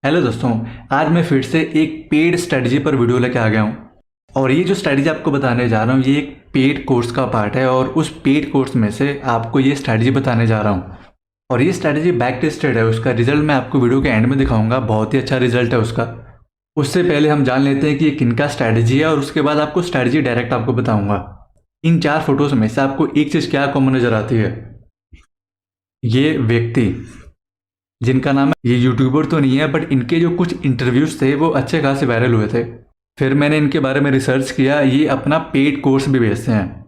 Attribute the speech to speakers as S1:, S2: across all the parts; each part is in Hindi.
S1: हेलो दोस्तों। आज मैं फिर से एक पेड स्ट्रेटजी पर वीडियो लेके आ गया हूँ। और ये जो स्ट्रेटजी आपको बताने जा रहा हूँ ये एक पेड कोर्स का पार्ट है और उस पेड कोर्स में से आपको ये स्ट्रेटजी बताने जा रहा हूँ। और ये स्ट्रेटजी बैक टेस्टेड है, उसका रिजल्ट मैं आपको वीडियो के एंड में दिखाऊंगा। बहुत ही अच्छा रिजल्ट है उसका। उससे पहले हम जान लेते हैं कि ये किनका स्ट्रेटजी है और उसके बाद आपको स्ट्रेटजी डायरेक्ट आपको बताऊंगा। इन 4 फोटोज में से आपको एक चीज़ क्या कॉमन नज़र आती है? ये व्यक्ति जिनका नाम है, ये यूट्यूबर तो नहीं है बट इनके जो कुछ इंटरव्यूज थे वो अच्छे खासे वायरल हुए थे। फिर मैंने इनके बारे में रिसर्च किया, ये अपना पेड कोर्स भी बेचते हैं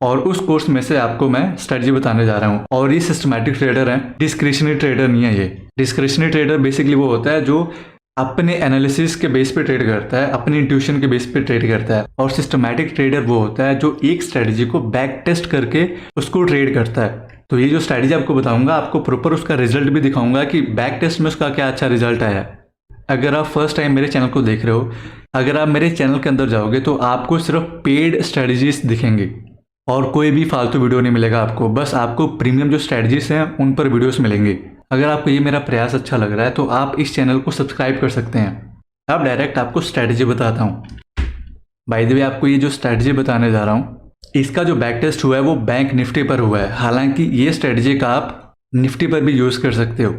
S1: और उस कोर्स में से आपको मैं स्ट्रेटजी बताने जा रहा हूँ। और ये सिस्टमैटिक ट्रेडर हैं, डिस्क्रिशनरी ट्रेडर नहीं है। ये डिस्क्रिशनरी ट्रेडर बेसिकली वो होता है जो अपने एनालिसिस के बेस पे ट्रेड करता है, अपनी इंट्यूशन के बेस पे ट्रेड करता है। और सिस्टमैटिक ट्रेडर वो होता है जो एक स्ट्रेटजी को बैक टेस्ट करके उसको ट्रेड करता है। तो ये जो स्ट्रेटजी आपको बताऊंगा आपको प्रॉपर उसका रिजल्ट भी दिखाऊंगा कि बैक टेस्ट में उसका क्या अच्छा रिजल्ट आया। अगर आप फर्स्ट टाइम मेरे चैनल को देख रहे हो, अगर आप मेरे चैनल के अंदर जाओगे तो आपको सिर्फ पेड स्ट्रेटजीज दिखेंगी और कोई भी फालतू वीडियो नहीं मिलेगा आपको। बस आपको प्रीमियम जो स्ट्रेटजीज हैं उन पर वीडियोस मिलेंगे। अगर आपको ये मेरा प्रयास अच्छा लग रहा है तो आप इस चैनल को सब्सक्राइब कर सकते हैं। अब डायरेक्ट आपको स्ट्रेटजी बताता हूँ। बाय द वे, आपको ये जो स्ट्रेटजी बताने जा रहा हूँ इसका जो बैक टेस्ट हुआ है वो बैंक निफ्टी पर हुआ है। हालांकि ये स्ट्रेटजी का आप निफ्टी पर भी यूज़ कर सकते हो।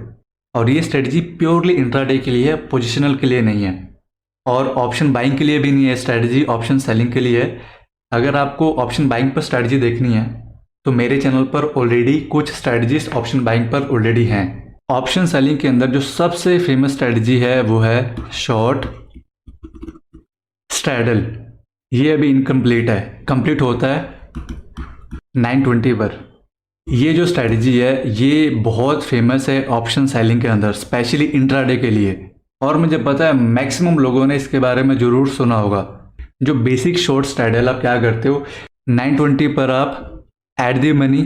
S1: और ये स्ट्रेटजी प्योरली इंट्राडे के लिए है, पोजिशनल के लिए नहीं है। और ऑप्शन बाइंग के लिए भी नहीं है स्ट्रेटजी, ऑप्शन सेलिंग के लिए है। अगर आपको ऑप्शन बाइंग पर स्ट्रेटजी देखनी है तो मेरे चैनल पर ऑलरेडी कुछ स्ट्रेटजीज ऑप्शन बाइंग पर ऑलरेडी हैं। ऑप्शन सेलिंग के अंदर जो सबसे फेमस स्ट्रेटजी है वो है शॉर्ट स्ट्रैडल। ये अभी इनकम्प्लीट है, कंप्लीट होता है 920 पर। ये जो स्ट्रेटजी है ये बहुत फेमस है ऑप्शन सेलिंग के अंदर, स्पेशली इंट्राडे के लिए। और मुझे पता है मैक्सिमम लोगों ने इसके बारे में ज़रूर सुना होगा। जो बेसिक शॉर्ट स्ट्रैडल आप क्या करते हो, 920 पर आप एट दी मनी,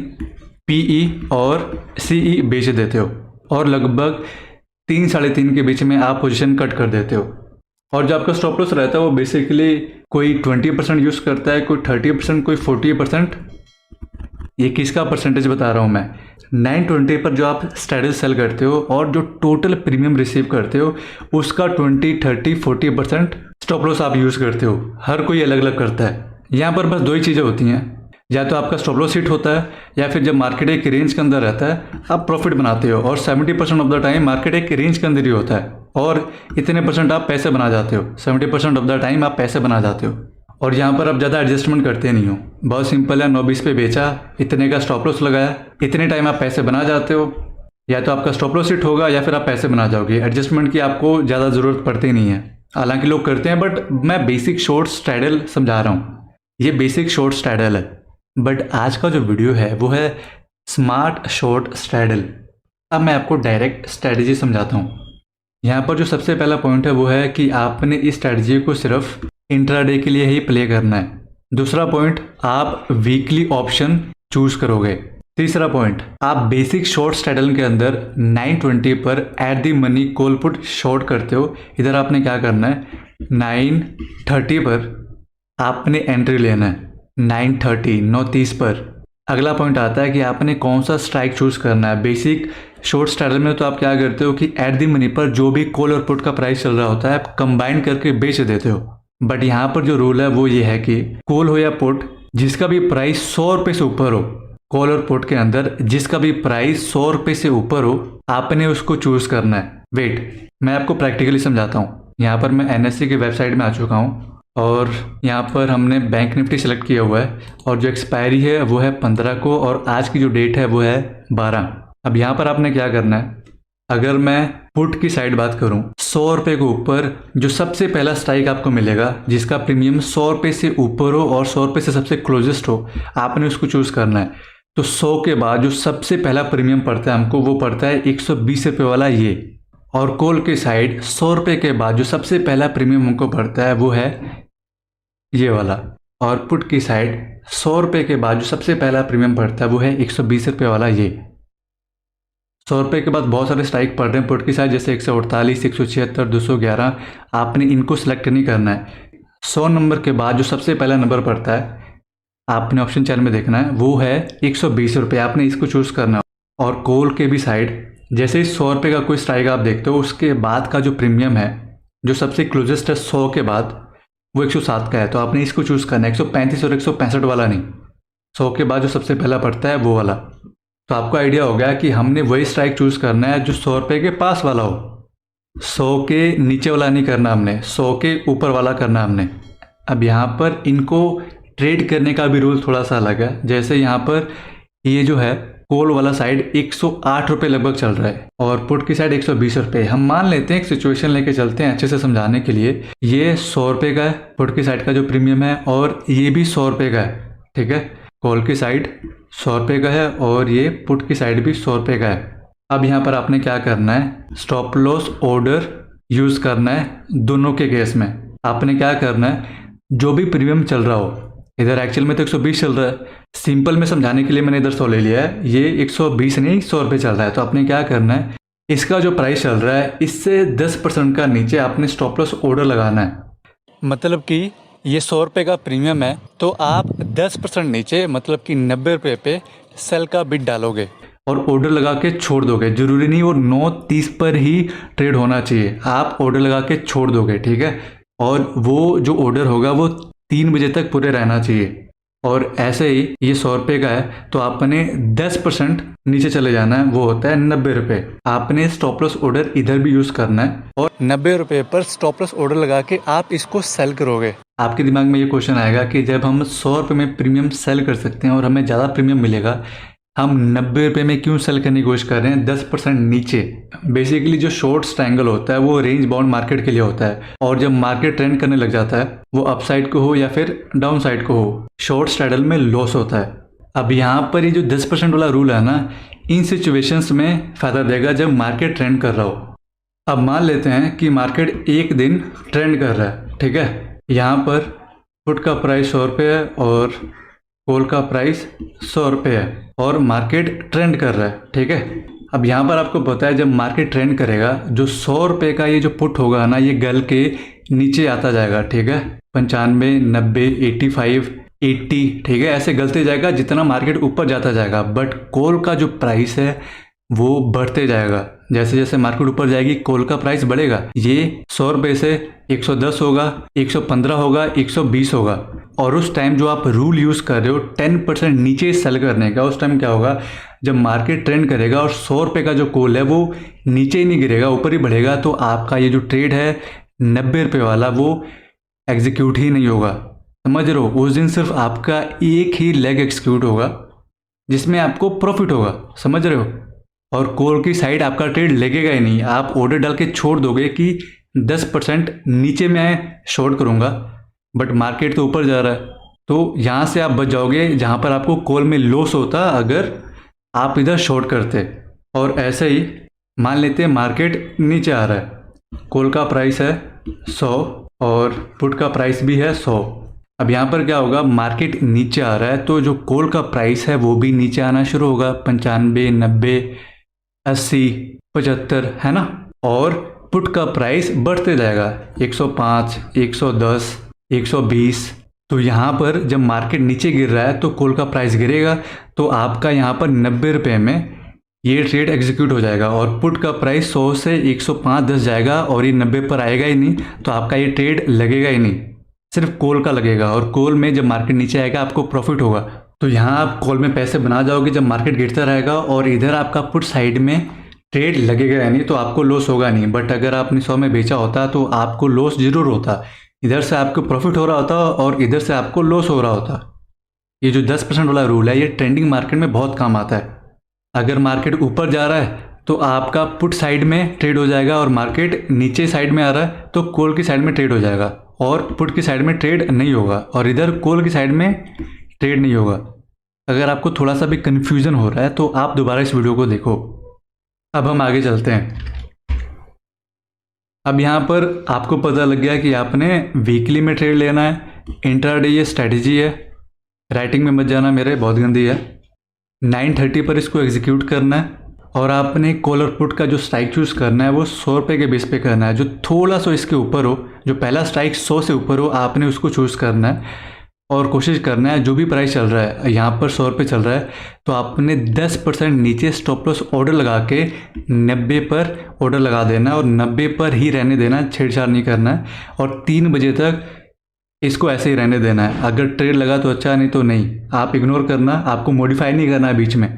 S1: पीई और सीई बेच देते हो और लगभग 3 साढ़े 3 के बीच में आप पोजीशन कट कर देते हो। और जो आपका स्टॉप लॉस रहता है वो बेसिकली कोई 20% यूज़ करता है, कोई 30%, कोई 40%। ये किसका परसेंटेज बता रहा हूँ मैं? 920 पर जो आप स्ट्रैटजी सेल करते हो और जो टोटल प्रीमियम रिसीव करते हो उसका 20, 30, 40% स्टॉप लॉस आप यूज़ करते हो। हर कोई अलग अलग करता है। यहाँ पर बस 2 ही चीज़ें होती हैं, या तो आपका स्टॉप लॉस हिट होता है या फिर जब मार्केट एक रेंज के अंदर रहता है आप प्रॉफिट बनाते हो। और 70% ऑफ द टाइम मार्केट एक रेंज के अंदर ही होता है और इतने परसेंट आप पैसे बना जाते हो। 70% ऑफ द टाइम आप पैसे बना जाते हो। और यहाँ पर आप ज़्यादा एडजस्टमेंट करते नहीं हो, बहुत सिंपल है। 920 पे बेचा, इतने का स्टॉप लॉस लगाया, इतने टाइम आप पैसे बना जाते हो। या तो आपका स्टॉप लॉस हिट होगा या फिर आप पैसे बना जाओगे। एडजस्टमेंट की आपको ज़्यादा ज़रूरत पड़ती नहीं है। हालांकि लोग करते हैं बट मैं बेसिक शॉर्ट स्ट्रैडल समझा रहा हूँ। ये बेसिक शॉर्ट स्ट्रैडल है। बट आज का जो वीडियो है वो है स्मार्ट शॉर्ट स्ट्रैडल। अब मैं आपको डायरेक्ट स्ट्रैटेजी समझाता हूँ। यहाँ पर जो सबसे पहला पॉइंट है वो है कि आपने इस स्ट्रैटेजी को सिर्फ इंट्राडे के लिए ही प्ले करना है। दूसरा पॉइंट, आप वीकली ऑप्शन चूज करोगे। तीसरा पॉइंट, आप बेसिक शॉर्ट स्ट्रैडल के अंदर 920 पर at the money call put short करते हो। इधर आपने क्या करना है, 930 पर आपने एंट्री लेना है, 930, 930 पर। अगला पॉइंट आता है कि आपने कौन सा स्ट्राइक चूज करना है। बेसिक शॉर्ट स्ट्रैडल में तो आप क्या करते हो कि एट दी मनी पर जो भी कॉल और पुट का प्राइस चल रहा होता है आप कंबाइन करके बेच देते हो। बट यहाँ पर जो रूल है वो ये है कि कॉल हो या पुट जिसका भी प्राइस 100 रुपये से ऊपर हो, कॉल और पुट के अंदर जिसका भी प्राइस 100 रुपये से ऊपर हो आपने उसको चूज करना है। वेट, मैं आपको प्रैक्टिकली समझाता हूँ। यहाँ पर मैं एनएससी की वेबसाइट में आ चुका हूँ और यहाँ पर हमने बैंक निफ्टी सेलेक्ट किया हुआ है और जो एक्सपायरी है वो है 15 को और आज की जो डेट है वो है 12। अब यहाँ पर आपने क्या करना है, अगर मैं पुट की साइड बात करूं, 100 रुपये के ऊपर जो सबसे पहला स्ट्राइक आपको मिलेगा जिसका प्रीमियम 100 रुपये से ऊपर हो और 100 रुपये से सबसे क्लोजेस्ट हो, आपने उसको चूज करना है। तो 100 के बाद जो सबसे पहला प्रीमियम पड़ता है हमको वो पड़ता है 120 रुपये वाला ये। और कॉल की साइड 100 रुपये के बाद जो सबसे पहला प्रीमियम हमको पड़ता है वो है ये वाला। और पुट की साइड 100 रुपये के बाद जो सबसे पहला प्रीमियम पड़ता है वो है 120 रुपये वाला ये। 100 रुपये के बाद बहुत सारे स्ट्राइक पड़ रहे हैं पुट की साइड, जैसे 148, 176, 211। आपने इनको सेलेक्ट नहीं करना है। 100 नंबर के बाद जो सबसे पहला नंबर पड़ता है आपने ऑप्शन चैनल में देखना है वो है 120 रुपये, आपने इसको चूज़ करना है। और कॉल के भी साइड जैसे ही 100 रुपये का कोई स्ट्राइक आप देखते हो, उसके बाद का जो प्रीमियम है, जो सबसे क्लोजेस्ट है 100 के बाद, वो 107 का है। तो आपने इसको चूज़ करना है, 135 और 165 वाला नहीं, 100 के बाद जो सबसे पहला पड़ता है वो वाला। तो आपको आइडिया हो गया कि हमने वही स्ट्राइक चूज़ करना है जो 100 रुपये के पास वाला हो। 100 के नीचे वाला नहीं करना हमने, 100 के ऊपर वाला करना हमने। अब यहाँ पर इनको ट्रेड करने का भी रूल थोड़ा सा अलग है। जैसे यहाँ पर ये जो है कॉल वाला साइड 108 रुपये लगभग चल रहा है और पुट की साइड 120 रुपये। हम मान लेते हैं, एक सिचुएशन लेके चलते हैं अच्छे से समझाने के लिए। ये 100 रुपये का है पुट की साइड का जो प्रीमियम है, और ये भी 100 रुपये का है, ठीक है। कॉल की साइड 100 रुपये का है और ये पुट की साइड भी 100 रुपये का है। अब यहाँ पर आपने क्या करना है, स्टॉप लॉस ऑर्डर यूज़ करना है दोनों के केस में। आपने क्या करना है, जो भी प्रीमियम चल रहा हो, इधर एक्चुअल में तो 120 चल रहा है, सिंपल में समझाने के लिए मैंने इधर 100 ले लिया है, ये 120 नहीं 100 रुपये चल रहा है। तो आपने क्या करना है, इसका जो प्राइस चल रहा है इससे 10% का नीचे आपने स्टॉप लॉस ऑर्डर लगाना है। मतलब कि ये 100 रुपये का प्रीमियम है, तो आप 10% नीचे, मतलब कि 90 रुपये पे सेल का बिड डालोगे और ऑर्डर लगा के छोड़ दोगे। जरूरी नहीं वो 9:30 पर ही ट्रेड होना चाहिए, आप ऑर्डर लगा के छोड़ दोगे, ठीक है। और वो जो ऑर्डर होगा वो 3 बजे तक पूरे रहना चाहिए। और ऐसे ही ये 100 रुपये का है तो आपने 10% नीचे चले जाना है, वो होता है 90 रुपये। आपने स्टॉप लॉस ऑर्डर इधर भी यूज़ करना है और 90 रुपये पर स्टॉप लॉस ऑर्डर लगा के आप इसको सेल करोगे। आपके दिमाग में ये क्वेश्चन आएगा कि जब हम 100 रुपये में प्रीमियम सेल कर सकते हैं और हमें ज़्यादा प्रीमियम मिलेगा, हम 90 रुपये में क्यों सेल करने की कोशिश कर रहे हैं 10% नीचे। बेसिकली जो शॉर्ट ट्रायंगल होता है वो रेंज बाउंड मार्केट के लिए होता है, और जब मार्केट ट्रेंड करने लग जाता है, वो अप साइड को हो या फिर डाउन साइड को हो, शॉर्ट स्ट्रैडल में लॉस होता है। अब यहाँ पर ये जो 10% वाला रूल है ना, इन सिचुएशंस में फ़ायदा देगा जब मार्केट ट्रेंड कर रहा हो। अब मान लेते हैं कि मार्केट एक दिन ट्रेंड कर रहा है, ठीक है। यहाँ पर पुट का प्राइस 100 रुपये है और कॉल का प्राइस 100 रुपये है और मार्केट ट्रेंड कर रहा है, ठीक है। अब यहाँ पर आपको पता है जब मार्केट ट्रेंड करेगा, जो 100 रुपये का ये जो पुट होगा ना, ये गल के नीचे आता जाएगा, ठीक है। 95, 90, 85, 80, ठीक है, ऐसे गलते जाएगा जितना मार्केट ऊपर जाता जाएगा। बट कॉल का जो प्राइस है वो बढ़ते जाएगा। जैसे जैसे मार्केट ऊपर जाएगी कॉल का प्राइस बढ़ेगा। ये 100 रुपये से 110 होगा, 115 होगा, 120 होगा। और उस टाइम जो आप रूल यूज़ कर रहे हो 10% नीचे सेल करने का, उस टाइम क्या होगा, जब मार्केट ट्रेंड करेगा और 100 रुपये का जो कॉल है वो नीचे ही नहीं गिरेगा, ऊपर ही बढ़ेगा, तो आपका ये जो ट्रेड है 90 रुपये वाला वो एग्जीक्यूट ही नहीं होगा। समझ रहे हो, उस दिन सिर्फ आपका एक ही लेग एग्जीक्यूट होगा जिसमें आपको प्रॉफिट होगा, समझ रहे हो। और कॉल की साइड आपका ट्रेड लगेगा ही नहीं, आप ऑर्डर डाल के छोड़ दोगे कि 10% नीचे मैं शॉर्ट करूँगा, बट मार्केट तो ऊपर जा रहा है। तो यहाँ से आप बच जाओगे जहाँ पर आपको कॉल में लॉस होता अगर आप इधर शॉर्ट करते। और ऐसे ही मान लेते हैं मार्केट नीचे आ रहा है, कॉल का प्राइस है 100 और पुट का प्राइस भी है 100। अब यहाँ पर क्या होगा, मार्केट नीचे आ रहा है तो जो कॉल का प्राइस है वो भी नीचे आना शुरू होगा, 95, 90, 80, 75, है ना। और पुट का प्राइस बढ़ते जाएगा, 105, 110, 120। तो यहाँ पर जब मार्केट नीचे गिर रहा है तो कॉल का प्राइस गिरेगा, तो आपका यहाँ पर 90 रुपये में ये ट्रेड एग्जीक्यूट हो जाएगा और पुट का प्राइस 100 से 105-10 जाएगा और ये 90 पर आएगा ही नहीं, तो आपका ये ट्रेड लगेगा ही नहीं, सिर्फ कॉल का लगेगा। और कॉल में जब मार्केट नीचे आएगा आपको प्रॉफिट होगा, तो यहाँ आप कॉल में पैसे बना जाओगे जब मार्केट गिरता रहेगा, और इधर आपका पुट साइड में ट्रेड लगेगा नहीं, तो आपको लॉस होगा नहीं। बट अगर आपने 100 में बेचा होता तो आपको लॉस जरूर होता, इधर से आपको प्रॉफिट हो रहा होता और इधर से आपको लॉस हो रहा होता। ये जो 10% वाला रूल है ये ट्रेंडिंग मार्केट में बहुत काम आता है। अगर मार्केट ऊपर जा रहा है तो आपका पुट साइड में ट्रेड हो जाएगा, और मार्केट नीचे साइड में आ रहा है तो कॉल की साइड में ट्रेड हो जाएगा, और पुट की साइड में ट्रेड नहीं होगा, और इधर कॉल की साइड में ट्रेड नहीं होगा। अगर आपको थोड़ा सा भी कन्फ्यूज़न हो रहा है तो आप दोबारा इस वीडियो को देखो। अब हम आगे चलते हैं। अब यहाँ पर आपको पता लग गया कि आपने वीकली में ट्रेड लेना है, इंट्राडे ये स्ट्रैटेजी है, राइटिंग में मत जाना मेरे, बहुत गंदी है। 9:30 पर इसको एग्जीक्यूट करना है, और आपने कॉल और पुट का जो स्ट्राइक चूज़ करना है वो 100 रुपये के बेस पे करना है। जो थोड़ा सा इसके ऊपर हो, जो पहला स्ट्राइक 100 से ऊपर हो, आपने उसको चूज़ करना है। और कोशिश करना है जो भी प्राइस चल रहा है, यहाँ पर 100 रुपये चल रहा है तो आपने 10% नीचे स्टॉप लॉस ऑर्डर लगा के 90 पर ऑर्डर लगा देना है और 90 पर ही रहने देना है, छेड़छाड़ नहीं करना है और 3 बजे तक इसको ऐसे ही रहने देना है। अगर ट्रेड लगा तो अच्छा, नहीं तो नहीं, आप इग्नोर करना, आपको मॉडिफाई नहीं करना है बीच में।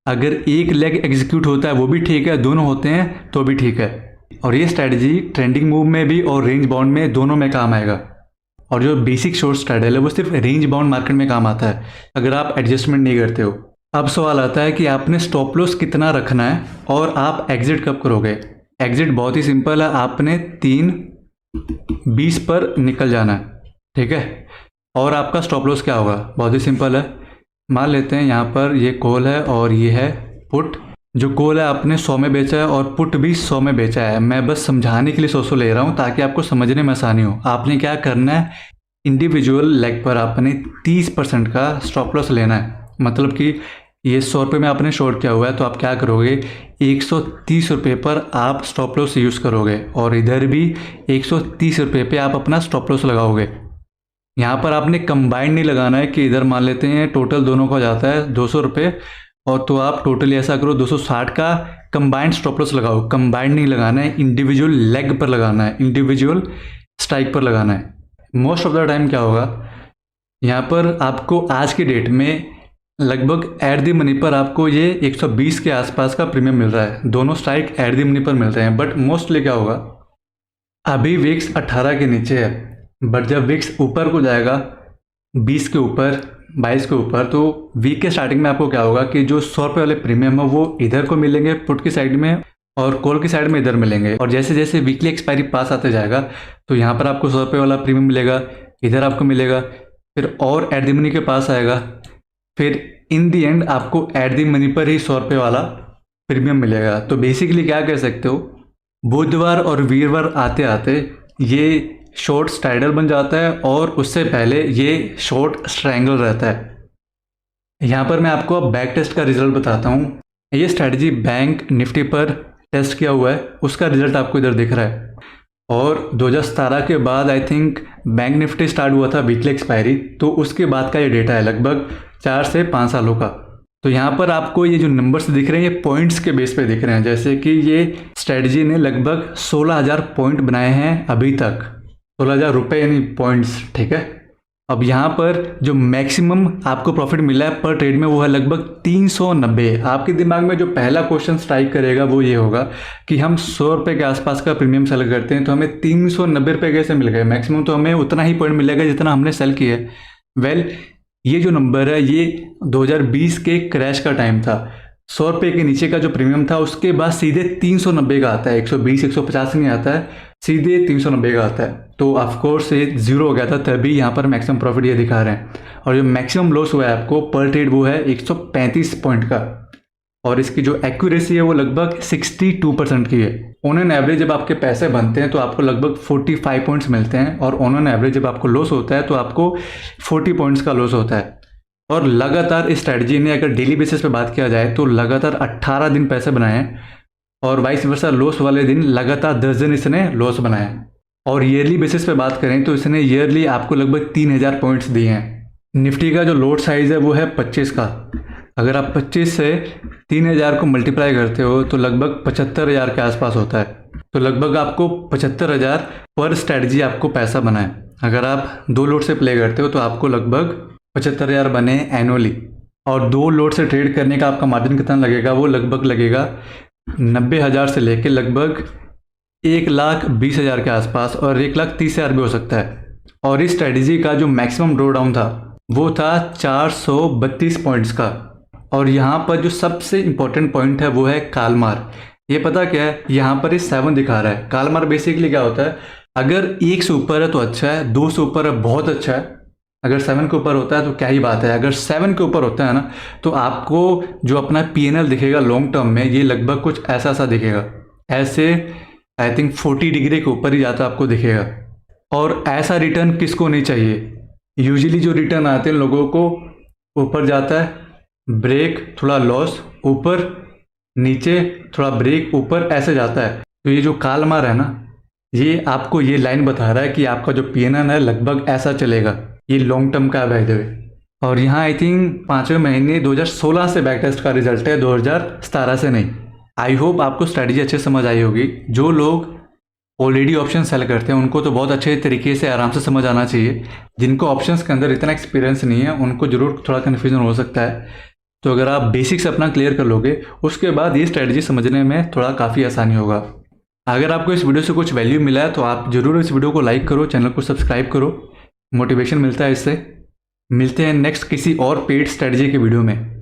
S1: अगर एक लेग एग्जीक्यूट होता है वो भी ठीक है, दोनों होते हैं तो भी ठीक है। और ये स्ट्रैटेजी ट्रेंडिंग मूव में भी और रेंज बाउंड में दोनों में काम आएगा। और जो बेसिक शॉर्ट स्ट्रैटेजी है वो सिर्फ रेंज बाउंड मार्केट में काम आता है अगर आप एडजस्टमेंट नहीं करते हो। अब सवाल आता है कि आपने स्टॉप लॉस कितना रखना है और आप एग्जिट कब करोगे। एग्जिट बहुत ही सिंपल है, आपने 3:20 पर निकल जाना है, ठीक है। और आपका स्टॉप लॉस क्या होगा, बहुत ही सिंपल है। मान लेते हैं यहाँ पर ये कॉल है और ये है पुट। जो कॉल है आपने 100 में बेचा है और पुट भी 100 में बेचा है। मैं बस समझाने के लिए 100 ले रहा हूँ ताकि आपको समझने में आसानी हो। आपने क्या करना है, इंडिविजुअल लेग पर आपने 30% का स्टॉप लॉस लेना है। मतलब कि ये 100 रुपये में आपने शॉर्ट किया हुआ है तो आप क्या करोगे, 130 रुपये पर आप स्टॉप लॉस यूज़ करोगे और इधर भी 130 रुपये पर आप अपना स्टॉप लॉस लगाओगे। यहाँ पर आपने कंबाइंड नहीं लगाना है कि इधर मान लेते हैं टोटल दोनों का हो जाता है 200 रुपये और तो आप टोटल ऐसा करो 260 का कंबाइंड स्टॉप लॉस लगाओ। कंबाइंड नहीं लगाना है, इंडिविजुअल लेग पर लगाना है, इंडिविजुअल स्ट्राइक पर लगाना है। मोस्ट ऑफ द टाइम क्या होगा, यहाँ पर आपको आज के डेट में लगभग एट द मनी पर आपको ये 120 के आसपास का प्रीमियम मिल रहा है। दोनों स्ट्राइक एट द मनी पर मिल रहे हैं। बट मोस्टली क्या होगा, अभी विक्स 18 के नीचे है, बट जब विक्स ऊपर को जाएगा 20 के ऊपर, 22 के ऊपर, तो वीक के स्टार्टिंग में आपको क्या होगा कि जो 100 रुपये वाले प्रीमियम है वो इधर को मिलेंगे पुट की साइड में और कॉल की साइड में इधर मिलेंगे। और जैसे जैसे वीकली एक्सपायरी पास आते जाएगा तो यहाँ पर आपको 100 रुपये वाला प्रीमियम मिलेगा, इधर आपको मिलेगा, फिर और एट द मनी के पास आएगा, फिर इन दी एंड आपको एट द मनी पर ही 100 रुपये वाला प्रीमियम मिलेगा। तो बेसिकली क्या कह सकते हो, बुधवार और वीरवार आते आते ये शॉर्ट स्ट्राइडल बन जाता है और उससे पहले ये शॉर्ट स्ट्रैंगल रहता है। यहाँ पर मैं आपको अब बैक टेस्ट का रिजल्ट बताता हूँ। ये स्ट्रैटेजी बैंक निफ्टी पर टेस्ट किया हुआ है, उसका रिजल्ट आपको इधर दिख रहा है। और 2017 के बाद I think bank Nifty start हुआ था वीकली एक्सपायरी, तो उसके बाद का ये डेटा है लगभग 4 से 5 सालों का। तो यहाँ पर आपको ये जो नंबर्स दिख रहे हैं ये पॉइंट्स के बेस पे दिख रहे हैं। जैसे कि ये स्ट्रैटेजी ने लगभग 16,000 पॉइंट बनाए हैं अभी तक, 16,000 रुपये यानी पॉइंट्स, ठीक है। अब यहाँ पर जो मैक्सिमम आपको प्रॉफिट मिला है पर ट्रेड में वो है लगभग 390। आपके दिमाग में जो पहला क्वेश्चन स्ट्राइक करेगा वो ये होगा कि हम 100 रुपये के आसपास का प्रीमियम सेल करते हैं तो हमें 390 रुपये कैसे मिल गए। मैक्सिमम तो हमें उतना ही पॉइंट मिलेगा जितना हमने सेल किया है। वेल, ये जो नंबर है ये 2020 के क्रैश का टाइम था। 100 रुपये के नीचे का जो प्रीमियम था उसके बाद सीधे 390 का आता है, 120 150 नहीं आता है, सीधे 390 का आता है। तो ऑफकोर्स ये जीरो हो गया था, तभी यहाँ पर मैक्सिमम प्रॉफिट ये दिखा रहे हैं। और जो मैक्सिमम लॉस हुआ है आपको पर ट्रेड वो है 135 पॉइंट का और इसकी जो एक्यूरेसी है वो लगभग 62% की है। ऑन एन एवरेज जब आपके पैसे बनते हैं तो आपको लगभग 45 पॉइंट्स मिलते हैं और ऑन एन एवरेज जब आपको लॉस होता है तो आपको 40 पॉइंट्स का लॉस होता है। और लगातार इस स्ट्रैटेजी ने अगर डेली बेसिस पे बात किया जाए तो लगातार 18 दिन पैसे बनाए हैं और वाइस वर्सा लॉस वाले दिन लगातार 10 दिन इसने लॉस बनाए। और ईयरली बेसिस पे बात करें तो इसने ईयरली आपको लगभग 3,000 पॉइंट्स दिए हैं। निफ्टी का जो लोड साइज है वो है 25 का। अगर आप 25 से 3,000 को मल्टीप्लाई करते हो तो लगभग 75,000 के आसपास होता है। तो लगभग आपको 75,000 पर स्ट्रैटेजी आपको पैसा बना है। अगर आप 2 लोड से प्ले करते हो तो आपको लगभग 75,000 बने एनुअली। और 2 लोड से ट्रेड करने का आपका मार्जिन कितना लगेगा, वो लगभग लगेगा 90,000 से लेके लगभग 1,20,000 के आसपास और 1,30,000 भी हो सकता है। और इस स्ट्रैटेजी का जो मैक्सिमम ड्रॉ डाउन था वो था 432 पॉइंट्स का। और यहाँ पर जो सबसे इंपॉर्टेंट पॉइंट है वो है कालमार। ये पता क्या है, यहाँ पर ये 7 दिखा रहा है। कालमार बेसिकली क्या होता है, अगर 1 से ऊपर है तो अच्छा है, 2 से ऊपर है बहुत अच्छा है, अगर 7 के ऊपर होता है तो क्या ही बात है। अगर 7 के ऊपर होता है ना तो आपको जो अपना PNL दिखेगा लॉन्ग टर्म में ये लगभग कुछ ऐसा सा दिखेगा, ऐसे आई थिंक 40 डिग्री के ऊपर ही जाता आपको दिखेगा। और ऐसा रिटर्न किसको नहीं चाहिए। यूजुअली जो रिटर्न आते हैं लोगों को ऊपर जाता है, ब्रेक, थोड़ा लॉस, ऊपर नीचे, थोड़ा ब्रेक, ऊपर, ऐसे जाता है। तो ये जो कालमार है ना ये आपको ये लाइन बता रहा है कि आपका जो PNL है लगभग ऐसा चलेगा। ये लॉन्ग टर्म का है बाय द वे। और यहाँ आई थिंक 5वें महीने 2016 से बैक टेस्ट का रिजल्ट है, 2017 से नहीं। आई होप आपको स्ट्रैटेजी अच्छे समझ आई होगी। जो लोग ऑलरेडी ऑप्शन सेल करते हैं उनको तो बहुत अच्छे तरीके से आराम से समझ आना चाहिए। जिनको ऑप्शंस के अंदर इतना एक्सपीरियंस नहीं है उनको जरूर थोड़ा कन्फ्यूजन हो सकता है। तो अगर आप बेसिक्स अपना क्लियर कर लोगे उसके बाद ये स्ट्रैटेजी समझने में थोड़ा काफ़ी आसानी होगा। अगर आपको इस वीडियो से कुछ वैल्यू मिला है तो आप जरूर इस वीडियो को लाइक करो, चैनल को सब्सक्राइब करो, मोटिवेशन मिलता है इससे। मिलते हैं नेक्स्ट किसी और पेड स्ट्रैटेजी के वीडियो में।